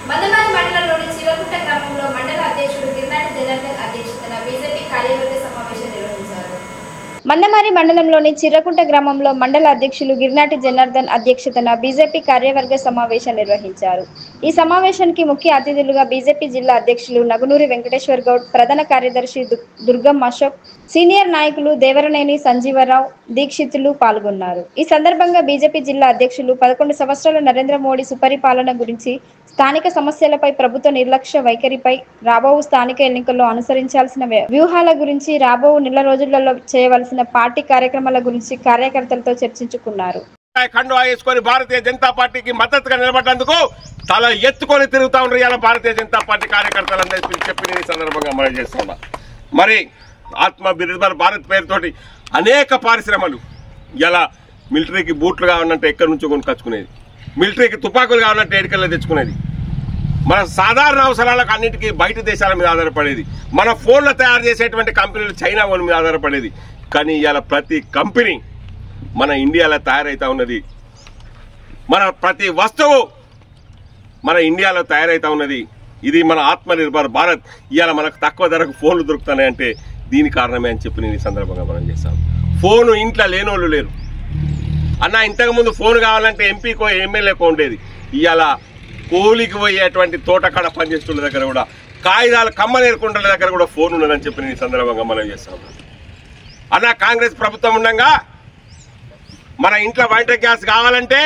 మందమారి మండలంలోని చిరగుట్ట గ్రామంలో మండల అధ్యక్షుడు గిర్నాటి జనార్దన్ అధ్యక్షతన బీజేపీ కార్యవర్గ సమావేశం నిర్వహించారు. మందమారి మండలంలోని చిర్రకుంట గ్రామంలో మండల అధ్యక్షులు గిర్నాటి జనార్దన్ అధ్యక్షతన బీజేపీ కార్యవర్గ సమావేశం నిర్వహించారు. ఈ సమావేశానికి ముఖ్య అతిథులుగా బీజేపీ జిల్లా అధ్యక్షులు నగునూరి వెంకటేశ్వర్ గౌడ్, ప్రధాన కార్యదర్శి దుర్గం అశోక్, సీనియర్ నాయకులు దేవరనేని సంజీవరావు, దీక్షితులు పాల్గొన్నారు. ఈ సందర్భంగా బీజేపీ జిల్లా అధ్యక్షులు 11 సంవత్సరాల నరేంద్ర మోడీ సుపరిపాలన గురించి, స్థానిక సమస్యలపై ప్రభుత్వ నిర్లక్ష్య వైఖరిపై, రాబో స్థానిక ఎన్నికల్లో అనుసరించాల్సిన వ్యూహాల గురించి, రాబో నెల రోజులలో చేయవలసిన పార్టీ కార్యక్రమాల గురించి కార్యకర్తలతో చర్చించుకున్నారు. కండువా వేసుకొని భారతీయ జనతా పార్టీకి మద్దతుగా నిలబడ్డందుకు తల ఎత్తుకొని తిరుగుతా ఉన్నారు ఇలా భారతీయ జనతా పార్టీ కార్యకర్తలందరూ చెప్పిన ఈ సందర్భంగా మనం చేస్తున్నా. మరి ఆత్మనిర్భర్ భారత్ పేరుతోటి అనేక పరిశ్రమలు ఇలా మిలిటరీకి బూట్లు కావాలంటే ఎక్కడి నుంచో కొనుకొచ్చుకునేది, మిలిటరీకి తుపాకులు కావాలంటే ఎడికల్లో తెచ్చుకునేది, మన సాధారణ అవసరాలకు అన్నిటికీ బయట దేశాల మీద ఆధారపడేది, మన ఫోన్లు తయారు చేసేటువంటి కంపెనీలు చైనా వాళ్ళ మీద ఆధారపడేది. కానీ ఇలా ప్రతి కంపెనీ మన ఇండియాలో తయారైతా ఉన్నది, మన ప్రతి వస్తువు మన ఇండియాలో తయారైతా ఉన్నది. ఇది మన ఆత్మనిర్భర్ భారత్. ఇవాళ మనకు తక్కువ ధరకు ఫోన్లు దొరుకుతున్నాయంటే దీని కారణమే అని చెప్పి నేను ఈ సందర్భంగా మనం చేస్తాను. ఫోను ఇంట్లో లేనోళ్ళు లేరు అన్న. ఇంతకుముందు ఫోన్ కావాలంటే ఎంపీకో ఎమ్మెల్యేకో ఉండేది. ఇవాళ కూలికి పోయేటువంటి తోటకాడ పనిచేస్తున్న దగ్గర కూడా, కాగితాలు కమ్మనేరుకుంటున్న దగ్గర కూడా ఫోన్ ఉన్నదని చెప్పి నేను ఈ సందర్భంగా మనం చేస్తాను. అన్న కాంగ్రెస్ ప్రభుత్వం ఉండగా మన ఇంట్లో వంట గ్యాస్ కావాలంటే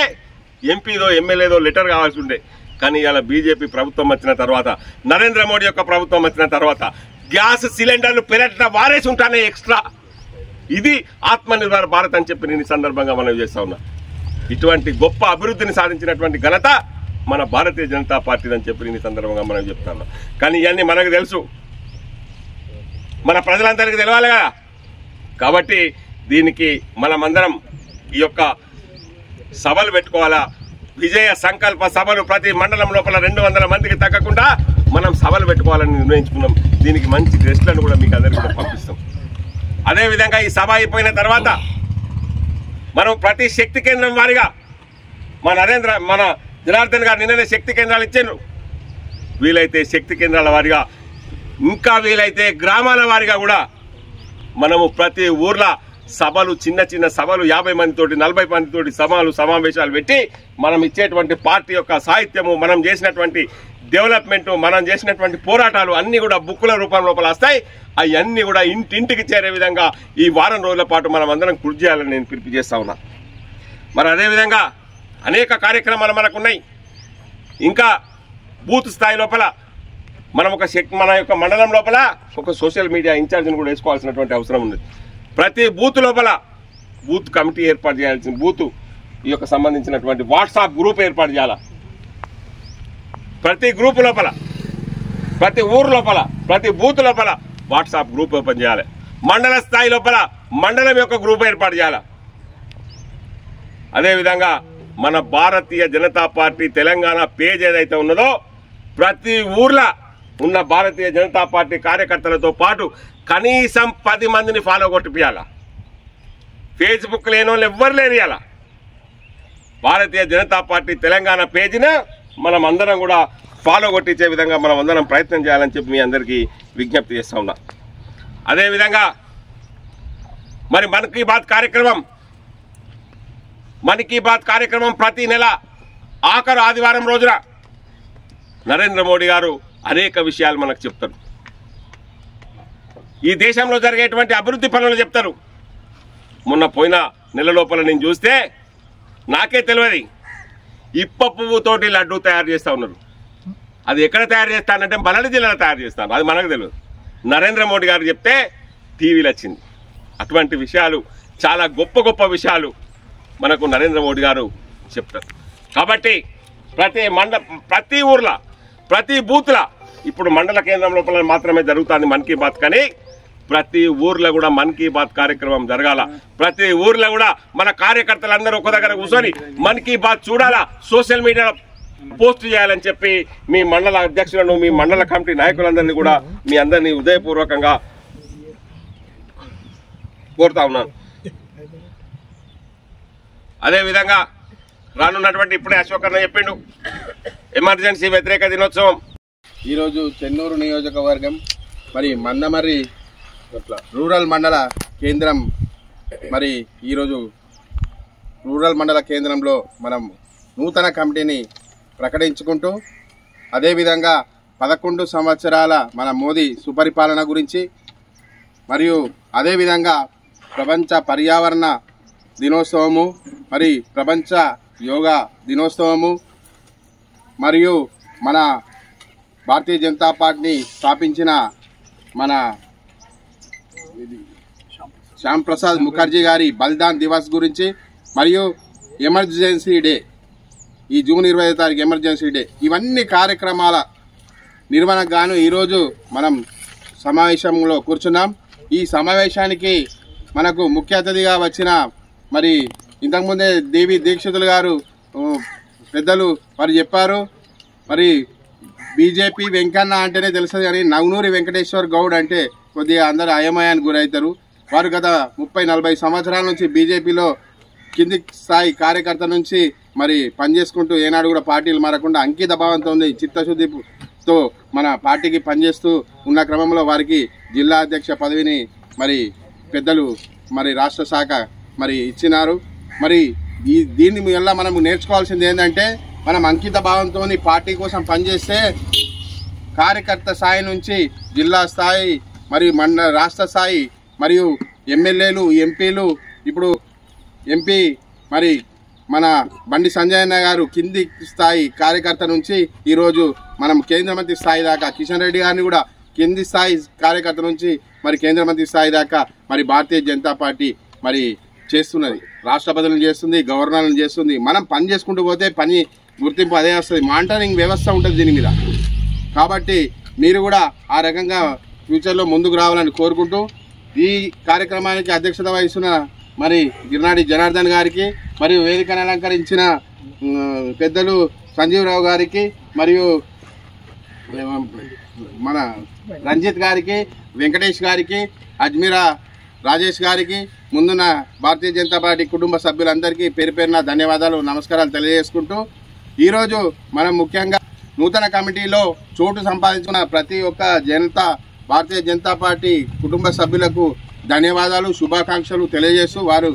ఎంపీదో ఎమ్మెల్యేదో లెటర్ కావాల్సి ఉండే. కానీ ఇలా బీజేపీ ప్రభుత్వం వచ్చిన తర్వాత, నరేంద్ర మోడీ యొక్క ప్రభుత్వం వచ్చిన తర్వాత గ్యాస్ సిలిండర్లు పెరట్ల వారేసి ఉంటానే ఎక్స్ట్రా. ఇది ఆత్మనిర్భర్ భారత్ అని చెప్పి నేను ఈ సందర్భంగా మనం చేస్తా ఉన్నా. ఇటువంటి గొప్ప అభివృద్ధిని సాధించినటువంటి ఘనత మన భారతీయ జనతా పార్టీ అని చెప్పి నేను ఈ సందర్భంగా మనం చెప్తా ఉన్నా. కానీ ఇవన్నీ మనకు తెలుసు, మన ప్రజలందరికీ తెలవాలి కదా. కాబట్టి దీనికి మనమందరం ఈ యొక్క సభలు పెట్టుకోవాలా. విజయ సంకల్ప సభలు ప్రతి మండలం లోపల 200 మందికి తగ్గకుండా మనం సభలు పెట్టుకోవాలని నిర్ణయించుకున్నాం. దీనికి మంచి డ్రెస్లను కూడా మీకు అందరికీ కూడా పంపిస్తాం. అదేవిధంగా ఈ సభ అయిపోయిన తర్వాత మనం ప్రతి శక్తి కేంద్రం వారిగా మన జనార్దన్ గారు నిన్ననే శక్తి కేంద్రాలు ఇచ్చారు. వీలైతే శక్తి కేంద్రాల వారిగా, ఇంకా వీలైతే గ్రామాల వారిగా కూడా మనము ప్రతి ఊర్లో సభలు, చిన్న చిన్న సభలు 50 మందితోటి 40 మందితోటి సమావేశాలు పెట్టి మనం ఇచ్చేటువంటి పార్టీ యొక్క సాహిత్యము, మనం చేసినటువంటి డెవలప్మెంట్, మనం చేసినటువంటి పోరాటాలు అన్నీ కూడా బుక్కుల రూపం లోపల వస్తాయి. అవన్నీ కూడా ఇంటింటికి చేరే విధంగా ఈ వారం రోజుల పాటు మనం అందరం కృషి చేయాలని నేను పిలుపు చేస్తా ఉన్నా. మరి అదేవిధంగా అనేక కార్యక్రమాలు మనకున్నాయి. ఇంకా బూత్ స్థాయి లోపల మనం మన యొక్క మండలం లోపల ఒక సోషల్ మీడియా ఇన్ఛార్జిని కూడా వేసుకోవాల్సినటువంటి అవసరం ఉంది. ప్రతి బూత్ లోపల బూత్ కమిటీ ఏర్పాటు చేయాల్సిన, బూత్ ఈ యొక్క సంబంధించినటువంటి వాట్సాప్ గ్రూప్ ఏర్పాటు చేయాలా. ప్రతి గ్రూప్ లోపల, ప్రతి ఊరు లోపల, ప్రతి బూత్ లోపల వాట్సాప్ గ్రూప్ ఓపెన్ చేయాలి. మండల స్థాయి లోపల మండలం యొక్క గ్రూప్ ఏర్పాటు చేయాలి. అదేవిధంగా మన భారతీయ జనతా పార్టీ తెలంగాణ పేజ్ ఏదైతే ఉన్నదో ప్రతి ఊర్లో ఉన్న భారతీయ జనతా పార్టీ కార్యకర్తలతో పాటు కనీసం 10 మందిని ఫాలో కొట్టిపియాల. ఫేస్బుక్ లేని వాళ్ళు ఎవ్వరు లేరు. ఇలా భారతీయ జనతా పార్టీ తెలంగాణ పేజీని మనం అందరం కూడా ఫాలో కొట్టించే విధంగా మనం అందరం ప్రయత్నం చేయాలని చెప్పి మీ అందరికీ విజ్ఞప్తి చేస్తా ఉన్నా. అదేవిధంగా మరి మన్ కీ బాత్ కార్యక్రమం ప్రతి నెల ఆఖరు ఆదివారం రోజున నరేంద్ర మోడీ గారు అనేక విషయాలు మనకు చెప్తారు. ఈ దేశంలో జరిగేటువంటి అభివృద్ధి పనులు చెప్తారు. మొన్న పోయిన నెల లోపల నేను చూస్తే నాకే తెలియదు, ఇప్ప పువ్వుతోటి లడ్డూ తయారు చేస్తూ ఉన్నారు. అది ఎక్కడ తయారు చేస్తానంటే బళ్ళారి జిల్లాలో తయారు చేస్తాను. అది మనకు తెలియదు. నరేంద్ర మోడీ గారు చెప్తే టీవీలో వచ్చింది. అటువంటి విషయాలు, చాలా గొప్ప గొప్ప విషయాలు మనకు నరేంద్ర మోడీ గారు చెప్తారు. కాబట్టి ప్రతి ఊర్లో, ప్రతి బూత్లో, ఇప్పుడు మండల కేంద్రం లోపల మాత్రమే జరుగుతుంది మన్ కీ బాత్, కానీ ప్రతి ఊర్లో కూడా మన్ కీ బాత్ కార్యక్రమం జరగాల. ప్రతి ఊర్లో కూడా మన కార్యకర్తలందరూ ఒక దగ్గర కూర్చొని మన్ కీ బాత్ చూడాలా, సోషల్ మీడియాలో పోస్ట్ చేయాలని చెప్పి మీ మండల అధ్యక్షులను, మీ మండల కమిటీ నాయకులందరినీ కూడా మీ అందరినీ హృదయపూర్వకంగా కోరుతా ఉన్నాను. అదేవిధంగా రానున్నటువంటి ఇప్పుడే అశోక్ అన్న చెప్పిండు ఎమర్జెన్సీ వ్యతిరేక దినోత్సవం ఈరోజు చెన్నూరు నియోజకవర్గం మరి మందమర్రి రూరల్ మండల కేంద్రం మరి ఈరోజు రూరల్ మండల కేంద్రంలో మనం నూతన కమిటీని ప్రకటించుకుంటూ అదేవిధంగా 11 సంవత్సరాల మన మోదీ సుపరిపాలన గురించి మరియు అదేవిధంగా ప్రపంచ పర్యావరణ దినోత్సవము మరి ప్రపంచ యోగా దినోత్సవము మరియు మన భారతీయ జనతా పార్టీని స్థాపించిన మన శ్యామ్ ప్రసాద్ ముఖర్జీ గారి బలిదాన్ దివస్ గురించి మరియు ఎమర్జెన్సీ డే ఈ జూన్ 25వ తారీఖు ఎమర్జెన్సీ డే ఇవన్నీ కార్యక్రమాల నిర్వహణకు గాను ఈరోజు మనం సమావేశంలో కూర్చున్నాం. ఈ సమావేశానికి మనకు ముఖ్య అతిథిగా వచ్చిన మరి ఇంతకుముందే దేవి దీక్షితులు గారు పెద్దలు వారు చెప్పారు. మరి బీజేపీ వెంకన్న అంటేనే తెలుస్తుంది కానీ నవనూరి వెంకటేశ్వర్ గౌడ్ అంటే కొద్దిగా అందరూ అయమయానికి గురవుతారు. వారు గత 30-40 సంవత్సరాల నుంచి బీజేపీలో కింది స్థాయి కార్యకర్త నుంచి మరి పనిచేసుకుంటూ ఏనాడు కూడా పార్టీలు మారకుండా అంకిత భావంతో ఉంది, చిత్తశుద్ధితో మన పార్టీకి పనిచేస్తూ ఉన్న క్రమంలో వారికి జిల్లా అధ్యక్ష పదవిని మరి పెద్దలు మరి రాష్ట్ర శాఖ మరి ఇచ్చినారు. మరి దీన్ని వల్ల మనం నేర్చుకోవాల్సింది ఏంటంటే మనం అంకిత భావంతో పార్టీ కోసం పనిచేస్తే కార్యకర్త స్థాయి నుంచి జిల్లా స్థాయి మరియు రాష్ట్ర స్థాయి మరియు ఎమ్మెల్యేలు ఎంపీలు ఇప్పుడు ఎంపీ మరి మన బండి సంజయ్ అన్న గారు కింది స్థాయి కార్యకర్త నుంచి ఈరోజు మనం కేంద్ర మంత్రి స్థాయి దాకా కిషన్ రెడ్డి గారిని కూడా కింది స్థాయి కార్యకర్త నుంచి మరి కేంద్ర మంత్రి స్థాయి దాకా మరి భారతీయ జనతా పార్టీ మరి చేస్తున్నది. రాష్ట్రపతులను చేస్తుంది, గవర్నర్లను చేస్తుంది. మనం పని చేసుకుంటూ పోతే పని గుర్తింపు అదే వస్తుంది. మానిటరింగ్ వ్యవస్థ ఉంటుంది దీని మీద. కాబట్టి మీరు కూడా ఆ రకంగా ఫ్యూచర్లో ముందుకు రావాలని కోరుకుంటూ ఈ కార్యక్రమానికి అధ్యక్షత వహిస్తున్న మరి గిర్నాటి జనార్దన్ గారికి మరియు వేదికను అలంకరించిన పెద్దలు సంజీవరావు గారికి మరియు మన రంజిత్ గారికి, వెంకటేష్ గారికి, అజ్మీరా రాజేష్ గారికి, ముందున్న భారతీయ జనతా పార్టీ కుటుంబ సభ్యులందరికీ పేరు పేరున ధన్యవాదాలు, నమస్కారాలు తెలియజేసుకుంటూ ఈరోజు మనం ముఖ్యంగా నూతన కమిటీలో చోటు సంపాదించుకున్న ప్రతి ఒక్క భారతీయ జనతా పార్టీ కుటుంబ సభ్యులకు ధన్యవాదాలు, శుభాకాంక్షలు తెలియజేస్తూ వారు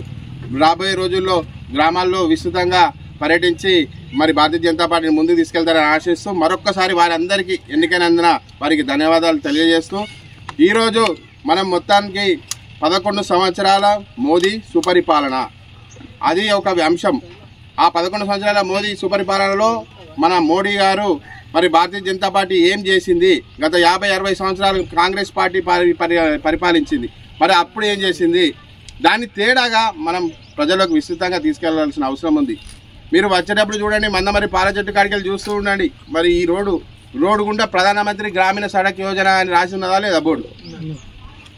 రాబోయే రోజుల్లో గ్రామాల్లో విస్తృతంగా పర్యటించి మరి భారతీయ జనతా పార్టీని ముందుకు తీసుకెళ్తారని ఆశిస్తూ మరొక్కసారి వారందరికీ ఎన్నికైనందున వారికి ధన్యవాదాలు తెలియజేస్తూ ఈరోజు మనం మొత్తానికి 11 సంవత్సరాల మోదీ సుపరిపాలన అది ఒక అంశం. ఆ 11 సంవత్సరాల మోదీ సుపరిపాలనలో మన మోడీ గారు మరి భారతీయ జనతా పార్టీ ఏం చేసింది, గత 50-60 సంవత్సరాలు కాంగ్రెస్ పార్టీ పరిపాలించింది, మరి అప్పుడు ఏం చేసింది, దాన్ని తేడాగా మనం ప్రజలకు విస్తృతంగా తీసుకెళ్లాల్సిన అవసరం ఉంది. మీరు వచ్చేటప్పుడు చూడండి, మందమరి పాల చెట్టు కాడికి చూస్తూ ఉండండి. మరి ఈ రోడ్డు గుండా ప్రధానమంత్రి గ్రామీణ సడక్ యోజన అని రాసి ఉన్నదా లేదా బోర్డు?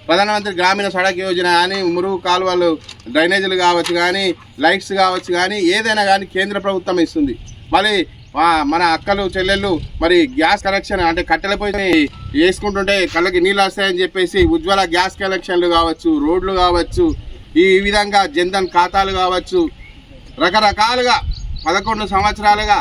ప్రధానమంత్రి గ్రామీణ సడక్ యోజన కానీ, మురుగు కాలువలు డ్రైనేజీలు కావచ్చు కానీ, లైట్స్ కావచ్చు కానీ, ఏదైనా కానీ కేంద్ర ప్రభుత్వం ఇస్తుంది. మళ్ళీ మన అక్కలు చెల్లెళ్ళు మరి గ్యాస్ కనెక్షన్ అంటే కట్టెల పొయ్యి వేసుకుంటుంటే కళ్ళకి నీళ్ళు వస్తాయని చెప్పేసి ఉజ్వల గ్యాస్ కనెక్షన్లు కావచ్చు, రోడ్లు కావచ్చు, ఈ విధంగా జన్ధన్ ఖాతాలు కావచ్చు, రకరకాలుగా 11 సంవత్సరాలుగా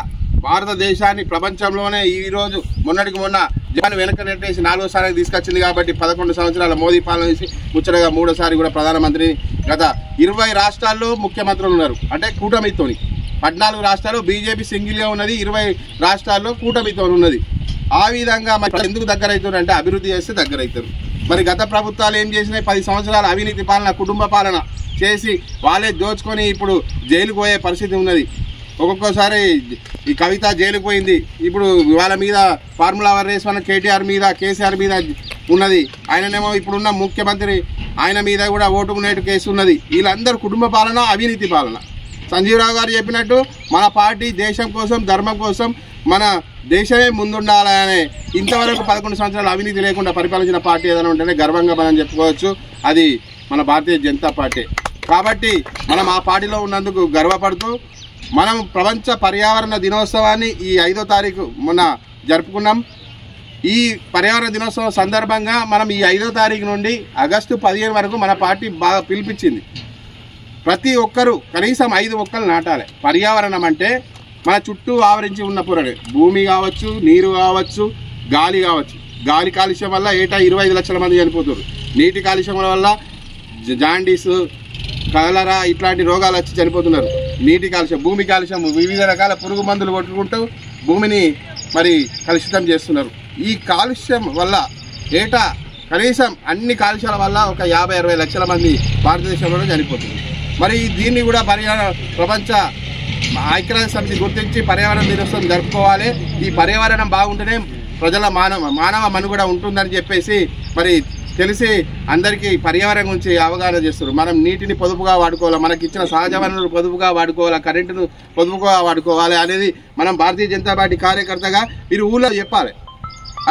భారతదేశాన్ని ప్రపంచంలోనే ఈరోజు మొన్నటికి మొన్న జపాన్ వెనక నెట్టేసి 4వసారికి తీసుకొచ్చింది. కాబట్టి 11 సంవత్సరాల మోదీ పాలన చేసి ముచ్చటగా 3వసారి కూడా ప్రధానమంత్రి. గత 20 రాష్ట్రాల్లో ముఖ్యమంత్రులు ఉన్నారు, అంటే కూటమితోని. 14 రాష్ట్రాల్లో బీజేపీ సింగిల్గా ఉన్నది, 20 రాష్ట్రాల్లో కూటమితో ఉన్నది. ఆ విధంగా మరి ఎందుకు దగ్గర అవుతారు అంటే అభివృద్ధి చేస్తే దగ్గర అవుతారు. మరి గత ప్రభుత్వాలు ఏం చేసినాయి? 10 సంవత్సరాల అవినీతి పాలన, కుటుంబ పాలన చేసి వాళ్ళే దోచుకొని ఇప్పుడు జైలుకు పోయే పరిస్థితి ఉన్నది. ఒక్కొక్కసారి ఈ కవిత జైలుకు పోయింది. ఇప్పుడు వాళ్ళ మీద ఫార్ములా రేస్ మన కేటీఆర్ మీద, కేసీఆర్ మీద ఉన్నది. ఆయననేమో ఇప్పుడున్న ముఖ్యమంత్రి ఆయన మీద కూడా ఓటుకు నేటు కేసు ఉన్నది. వీళ్ళందరూ కుటుంబ పాలన, అవినీతి పాలన. సంజీవరావు గారు చెప్పినట్టు మన పార్టీ దేశం కోసం, ధర్మం కోసం, మన దేశమే ముందుండాలనే ఇంతవరకు 11 సంవత్సరాలు అవినీతి లేకుండా పరిపాలించిన పార్టీ ఏదైనా ఉంటేనే గర్వంగా మనం చెప్పుకోవచ్చు, అది మన భారతీయ జనతా పార్టీ. కాబట్టి మనం ఆ పార్టీలో ఉన్నందుకు గర్వపడుతూ మనం ప్రపంచ పర్యావరణ దినోత్సవాన్ని ఈ 5వ తారీఖు మొన్న జరుపుకున్నాం. ఈ పర్యావరణ దినోత్సవం సందర్భంగా మనం ఈ 5వ తారీఖు నుండి ఆగస్టు 15 వరకు మన పార్టీ బాగా పిలిపించింది. ప్రతి ఒక్కరూ కనీసం 5 మొక్కలు నాటాలి. పర్యావరణం అంటే మన చుట్టూ ఆవరించి ఉన్న పురడే, భూమి కావచ్చు, నీరు కావచ్చు, గాలి కావచ్చు. గాలి కాలుష్యం వల్ల ఏటా 25 లక్షల మంది చనిపోతారు. నీటి కాలుష్యం వల్ల జాండీస్, కలరా ఇట్లాంటి రోగాలు వచ్చి చనిపోతున్నారు. నీటి కాలుష్యం, భూమి కాలుష్యం, వివిధ రకాల పురుగు మందులు కొట్టుకుంటూ భూమిని మరి కలుషితం చేస్తున్నారు. ఈ కాలుష్యం వల్ల ఏటా కనీసం అన్ని కాలుష్యాల వల్ల ఒక 50-60 లక్షల మంది భారతదేశంలో చనిపోతున్నారు. మరి దీన్ని కూడా ప్రపంచ ఐక్యరాజ్య సమితి గుర్తించి పర్యావరణ దినోత్సవం జరుపుకోవాలి. ఈ పర్యావరణం బాగుంటేనే ప్రజల మానవ మనుగడ ఉంటుందని చెప్పేసి మరి తెలిసి అందరికీ పర్యావరణం గురించి అవగాహన చేస్తారు. మనం నీటిని పొదుపుగా వాడుకోవాలి, మనకి ఇచ్చిన సహజ వనరులు పొదుపుగా వాడుకోవాలి, కరెంటును పొదుపుగా వాడుకోవాలి అనేది మనం భారతీయ జనతా పార్టీ కార్యకర్తగా మీరు ఊళ్ళో చెప్పాలి.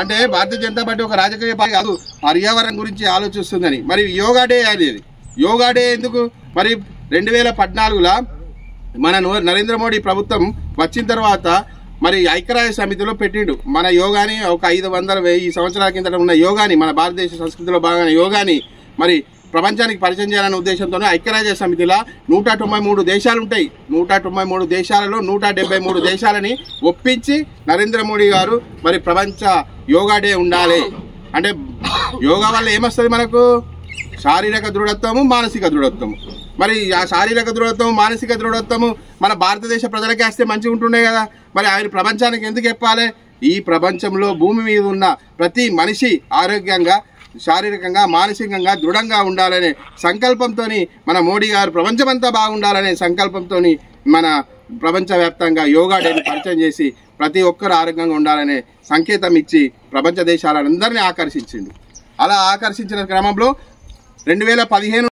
అంటే భారతీయ జనతా పార్టీ ఒక రాజకీయ పార్టీ కాదు, పర్యావరణం గురించి ఆలోచిస్తుందని. మరి యోగా డే అనేది, యోగా డే ఎందుకు? మరి 2014లో మన నరేంద్ర మోడీ ప్రభుత్వం వచ్చిన తర్వాత మరి ఐక్యరాజ్య సమితిలో పెట్టిండు మన యోగాని. ఒక 500-1000 సంవత్సరాల కిందట ఉన్న యోగాని, మన భారతదేశ సంస్కృతిలో భాగమైన యోగాని మరి ప్రపంచానికి పరిచయం చేయాలనే ఉద్దేశంతోనే ఐక్యరాజ్య సమితిలో 193 దేశాలు ఉంటాయి. 193 దేశాలలో 173 దేశాలని ఒప్పించి నరేంద్ర మోడీ గారు మరి ప్రపంచ యోగా డే ఉండాలి. అంటే యోగా వల్ల ఏమొస్తుంది మనకు? శారీరక దృఢత్వము, మానసిక దృఢత్వము. మరి ఆ శారీరక దృఢత్వము, మానసిక దృఢత్వము మన భారతదేశ ప్రజలకే వస్తే మంచిగా ఉంటుండే కదా. మరి ఆయన ప్రపంచానికి ఎందుకు చెప్పాలి? ఈ ప్రపంచంలో భూమి మీద ఉన్న ప్రతి మనిషి ఆరోగ్యంగా, శారీరకంగా, మానసికంగా దృఢంగా ఉండాలనే సంకల్పంతో మన మోడీ గారు ప్రపంచమంతా బాగుండాలనే సంకల్పంతో మన ప్రపంచవ్యాప్తంగా యోగా డేని పరిచయం చేసి ప్రతి ఒక్కరు ఆరోగ్యంగా ఉండాలనే సంకేతం ఇచ్చి ప్రపంచ దేశాలందరినీ ఆకర్షించిండు. అలా ఆకర్షించిన క్రమంలో 2015